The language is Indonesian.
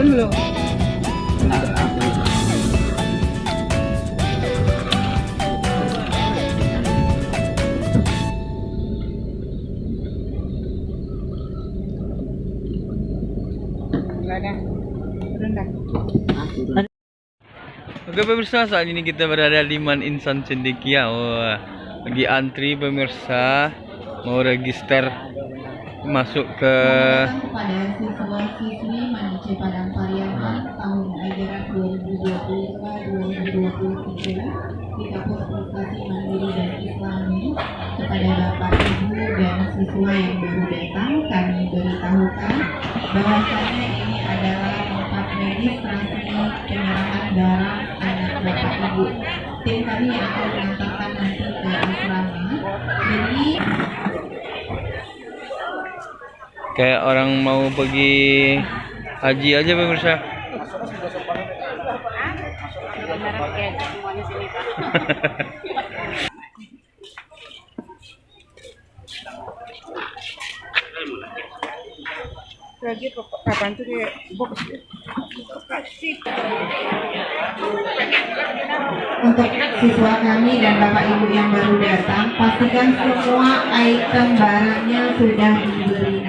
turun belum? Enggak ada. Turun dah. Oke pemirsa, saat ini kita berada di Man Insan Cendekia. Wah, lagi antri pemirsa mau register masuk ke kepada siswa-siswi Manice Padang Pariaman tahun ajaran 2022-2023 di Kampus Prestasi Mandiri dan Islami. Kepada Bapak Ibu dan siswa yang baru datang, kami beritahukan bahwasanya ini adalah tempat registrasi penyerahan darah anak Bapak Ibu. Tim kami yang akan mengantarkan nanti ke asrama. Jadi kayak orang mau pergi haji aja pemirsa. Lagi kapan tuh kayak untuk siswa kami dan Bapak Ibu yang baru datang, pastikan semua item barangnya sudah dibeli.